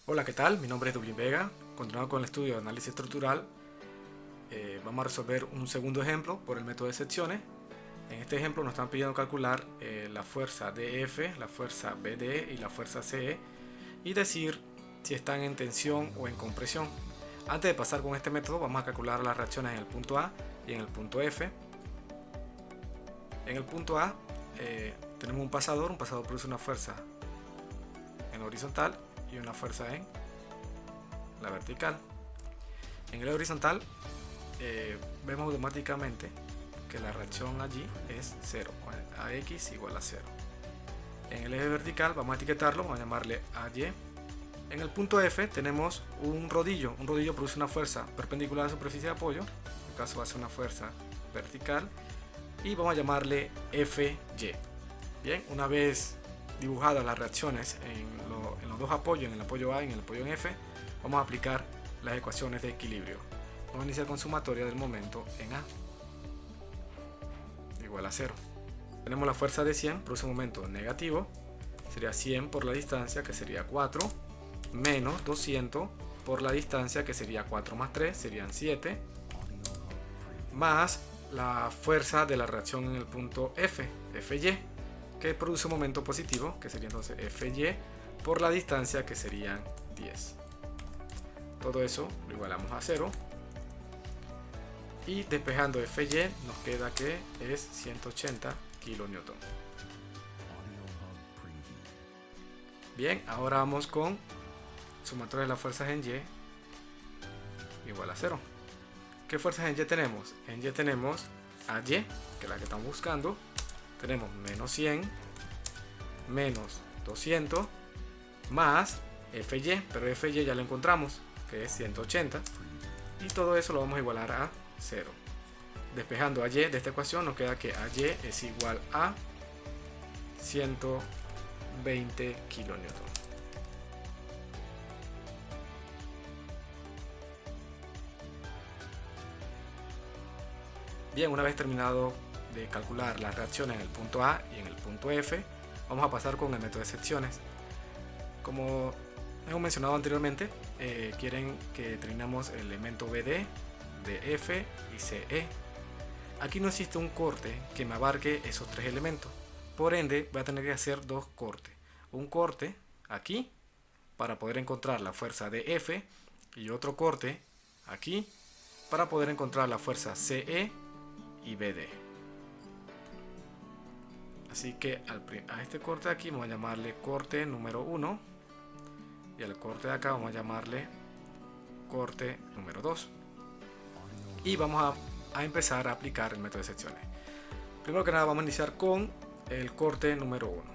Hola, ¿qué tal? Mi nombre es Dublín Vega. Continuando con el estudio de análisis estructural, vamos a resolver un segundo ejemplo por el método de secciones. En este ejemplo nos están pidiendo calcular la fuerza DF, la fuerza BD y la fuerza CE y decir si están en tensión o en compresión. Antes de pasar con este método, vamos a calcular las reacciones en el punto A y en el punto F. En el punto A tenemos un pasador produce una fuerza en la horizontal y una fuerza en la vertical. En el horizontal vemos automáticamente que la reacción allí es 0, AX igual a 0. En el eje vertical vamos a etiquetarlo, vamos a llamarle AY. En el punto F tenemos un rodillo produce una fuerza perpendicular a la superficie de apoyo, en este caso va a ser una fuerza vertical, y vamos a llamarle FY. Bien, una vez dibujadas las reacciones en los dos apoyos, en el apoyo A y en el apoyo en F, vamos a aplicar las ecuaciones de equilibrio. Vamos a iniciar con sumatoria del momento en A igual a 0. Tenemos la fuerza de 100, produce un momento negativo, sería 100 por la distancia, que sería 4, menos 200 por la distancia, que sería 4 más 3, serían 7, más la fuerza de la reacción en el punto F, FY, que produce un momento positivo, que sería entonces FY por la distancia, que serían 10. Todo eso lo igualamos a 0. Y despejando FY nos queda que es 180 kN. Bien, ahora vamos con sumatoria de las fuerzas en Y igual a 0. ¿Qué fuerzas en Y tenemos? En Y tenemos AY, que es la que estamos buscando. Tenemos menos 100, menos 200, más FY, pero FY ya lo encontramos, que es 180. Y todo eso lo vamos a igualar a 0. Despejando AY de esta ecuación nos queda que AY es igual a 120 kN. Bien, una vez terminado de calcular las reacciones en el punto A y en el punto F, vamos a pasar con el método de secciones. Como hemos mencionado anteriormente, quieren que determinemos el elemento BD, DF y CE. Aquí no existe un corte que me abarque esos tres elementos, por ende voy a tener que hacer dos cortes. Un corte aquí para poder encontrar la fuerza DF y otro corte aquí para poder encontrar la fuerza CE y BD. Así que a este corte de aquí vamos a llamarle corte número 1 y al corte de acá vamos a llamarle corte número 2. Y vamos a empezar a aplicar el método de secciones. Primero que nada vamos a iniciar con el corte número 1.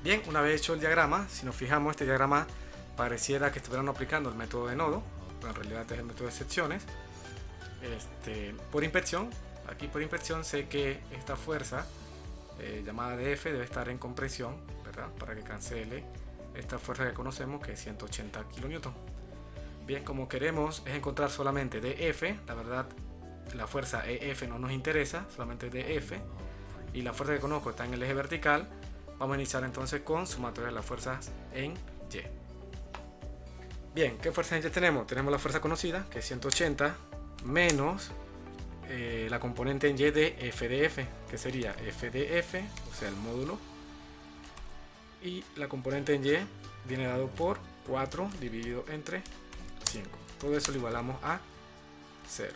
Bien, una vez hecho el diagrama, si nos fijamos, este diagrama pareciera que estuvieran aplicando el método de nodo, pero en realidad este es el método de secciones. Por inspección, aquí por inspección sé que esta fuerza llamada DF debe estar en compresión, ¿verdad? Para que cancele esta fuerza que conocemos, que es 180 kN. Bien, como queremos es encontrar solamente DF, la verdad la fuerza EF no nos interesa, solamente DF, y la fuerza que conozco está en el eje vertical. Vamos a iniciar entonces con sumatoria de las fuerzas en Y. Bien, ¿qué fuerza en Y tenemos? Tenemos la fuerza conocida, que es 180, menos la componente en Y de FDF, que sería FDF, o sea el módulo. Y la componente en Y viene dado por 4 dividido entre 5. Todo eso lo igualamos a 0.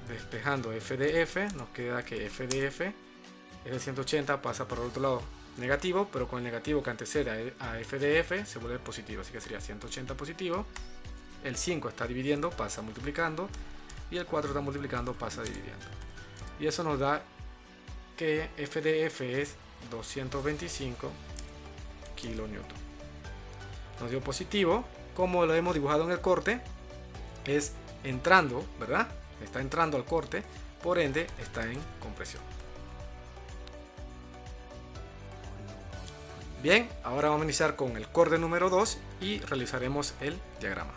Despejando FDF, nos queda que FDF es de 180, pasa por el otro lado negativo, pero con el negativo que antecede a FDF se vuelve positivo, así que sería 180 positivo. El 5 está dividiendo, pasa multiplicando, y el 4 está multiplicando, pasa dividiendo. Y eso nos da que FDF es 225 kN. nos dio positivo. Como lo hemos dibujado en el corte, es entrando, ¿verdad? Está entrando al corte, por ende está en compresión. Bien, ahora vamos a iniciar con el corte número 2 y realizaremos el diagrama.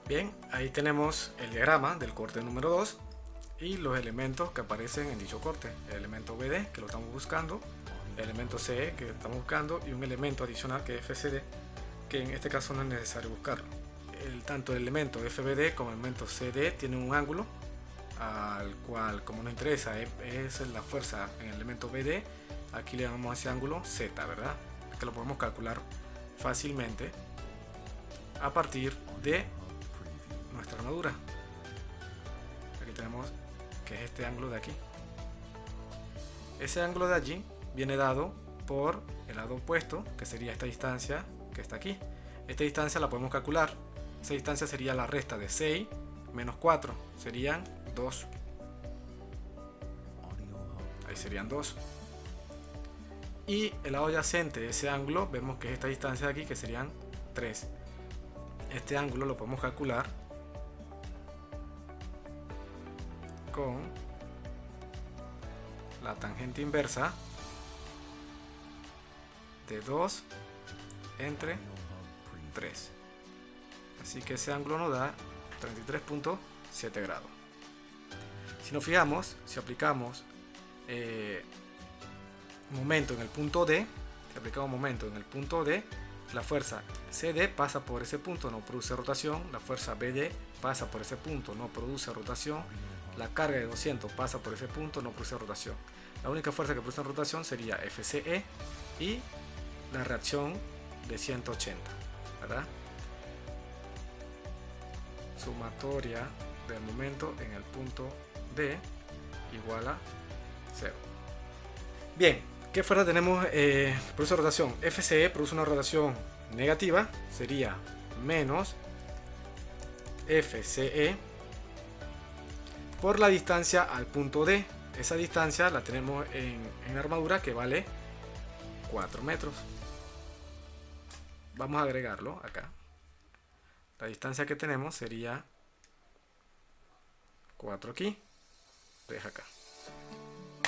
Bien, ahí tenemos el diagrama del corte número 2 y los elementos que aparecen en dicho corte. El elemento BD, que lo estamos buscando, el elemento CE, que estamos buscando, y un elemento adicional que es FCD, que en este caso no es necesario buscarlo. Tanto el elemento FBD como el elemento CD tienen un ángulo al cual, como nos interesa, es la fuerza en el elemento BD. Aquí le damos a ese ángulo Z, ¿verdad? Que lo podemos calcular fácilmente a partir de nuestra armadura. Aquí tenemos que es este ángulo de aquí. Ese ángulo de allí viene dado por el lado opuesto, que sería esta distancia que está aquí. Esta distancia la podemos calcular. Esa distancia sería la resta de 6 menos 4, serían 2. Ahí serían 2. Y el lado adyacente de ese ángulo vemos que es esta distancia de aquí, que serían 3. Este ángulo lo podemos calcular con la tangente inversa de 2 entre 3. Así que ese ángulo nos da 33.7 grados. Si nos fijamos, si aplicamos momento en el punto D, la fuerza CD pasa por ese punto, no produce rotación. La fuerza BD pasa por ese punto, no produce rotación. La carga de 200 pasa por ese punto, no produce rotación. La única fuerza que produce rotación sería FCE y la reacción de 180, ¿verdad? Sumatoria del momento en el punto D igual a 0. Bien, ¿qué fuerza tenemos? Produce rotación. FCE produce una rotación negativa, sería menos FCE por la distancia al punto D. Esa distancia la tenemos en armadura, que vale 4 metros. Vamos a agregarlo acá. La distancia que tenemos sería 4 aquí, 3 acá.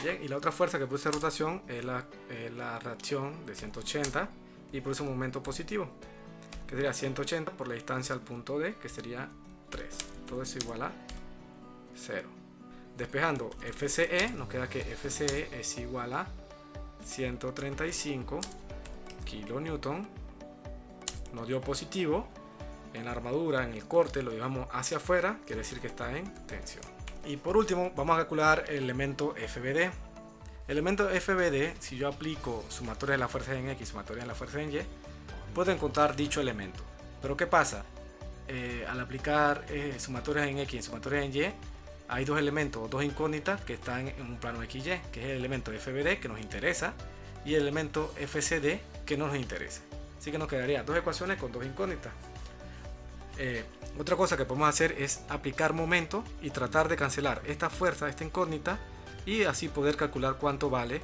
Bien, y la otra fuerza que produce rotación es la reacción de 180 y produce un momento positivo, que sería 180 por la distancia al punto D, que sería 3. Todo eso igual a 0. Despejando FCE, nos queda que FCE es igual a 135 kilonewton. Nos dio positivo. En la armadura, en el corte, lo llevamos hacia afuera, quiere decir que está en tensión. Y por último, vamos a calcular el elemento FBD. El elemento FBD, si yo aplico sumatoria de la fuerza en X, sumatoria de la fuerza en Y, puedo encontrar dicho elemento. Pero ¿qué pasa? Al aplicar sumatorias en X y sumatorias en Y, hay dos elementos, dos incógnitas que están en un plano XY, que es el elemento FBD, que nos interesa, y el elemento FCD, que no nos interesa. Así que nos quedaría dos ecuaciones con dos incógnitas. Otra cosa que podemos hacer es aplicar momento y tratar de cancelar esta fuerza, esta incógnita, y así poder calcular cuánto vale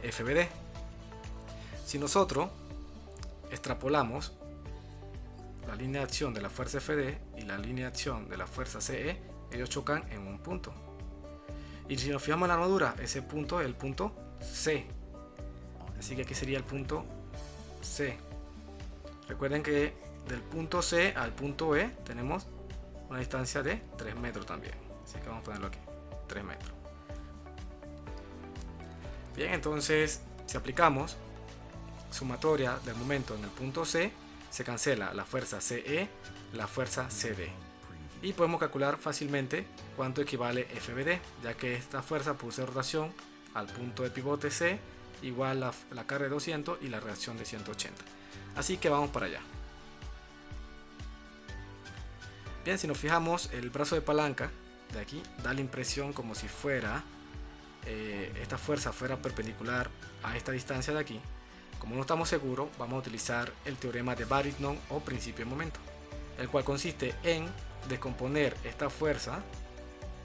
FBD. Si nosotros extrapolamos la línea de acción de la fuerza FD y la línea de acción de la fuerza CE, ellos chocan en un punto. Y si nos fijamos en la armadura, ese punto es el punto C. Así que aquí sería el punto C. Recuerden que del punto C al punto E tenemos una distancia de 3 metros también. Así que vamos a ponerlo aquí, 3 metros. Bien, entonces si aplicamos sumatoria del momento en el punto C, se cancela la fuerza CE, la fuerza CD. Y podemos calcular fácilmente cuánto equivale FBD, ya que esta fuerza produce rotación al punto de pivote C igual a la carga de 200 y la reacción de 180. Así que vamos para allá. Bien, si nos fijamos, el brazo de palanca de aquí da la impresión como si fuera esta fuerza fuera perpendicular a esta distancia de aquí. Como no estamos seguros, vamos a utilizar el teorema de Varignon o principio de momento, el cual consiste en descomponer esta fuerza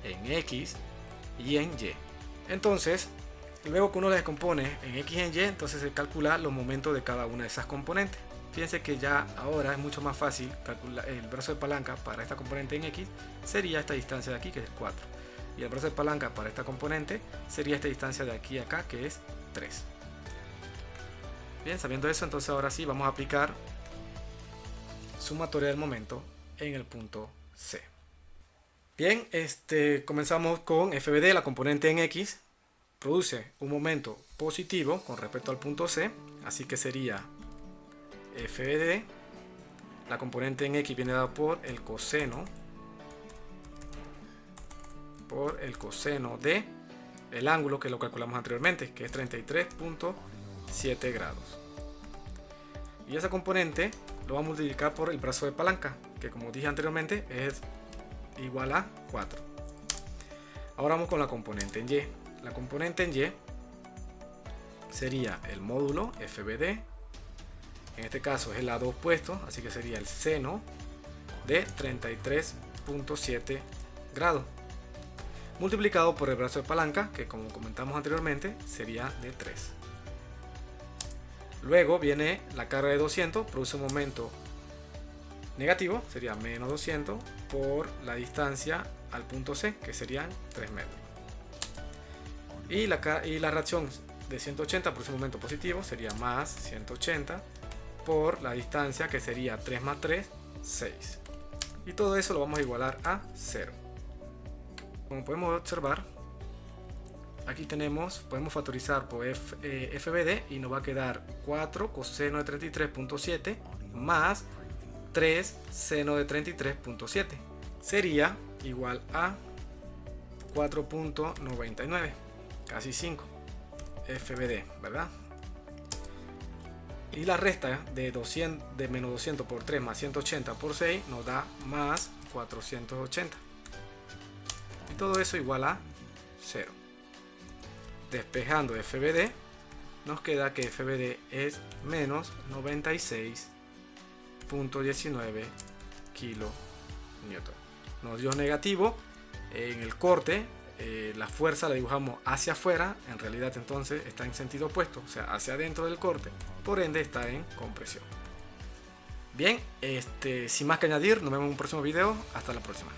en X y en Y. Entonces, luego que uno la descompone en X y en Y, entonces se calcula los momentos de cada una de esas componentes. Fíjense que ya ahora es mucho más fácil calcular el brazo de palanca para esta componente en X, sería esta distancia de aquí, que es 4. Y el brazo de palanca para esta componente sería esta distancia de aquí a acá, que es 3. Bien, sabiendo eso, entonces ahora sí vamos a aplicar sumatoria del momento en el punto C. Bien, comenzamos con FBD, la componente en X produce un momento positivo con respecto al punto C, así que sería FBD, la componente en X viene dada por el coseno de el ángulo que lo calculamos anteriormente, que es 33.7 grados. Y esa componente lo vamos a multiplicar por el brazo de palanca, que como dije anteriormente es igual a 4. Ahora vamos con la componente en Y. La componente en Y sería el módulo FBD, en este caso es el lado opuesto, así que sería el seno de 33.7 grados, multiplicado por el brazo de palanca, que como comentamos anteriormente sería de 3. Luego viene la carga de 200, produce un momento negativo, sería menos 200 por la distancia al punto C, que serían 3 metros. Y la reacción de 180 produce un momento positivo, sería más 180 por la distancia, que sería 3 más 3, 6. Y todo eso lo vamos a igualar a 0. Como podemos observar, aquí podemos factorizar por FBD y nos va a quedar 4 coseno de 33.7 más 3 seno de 33.7. Sería igual a 4.99, casi 5 FBD, ¿verdad? Y la resta de menos 200 por 3 más 180 por 6 nos da más 480. Y todo eso igual a 0. Despejando FBD, nos queda que FBD es menos 96.19 kN. Nos dio negativo. En el corte, la fuerza la dibujamos hacia afuera, en realidad entonces está en sentido opuesto, o sea, hacia adentro del corte, por ende está en compresión. Bien, sin más que añadir, nos vemos en un próximo video. Hasta la próxima.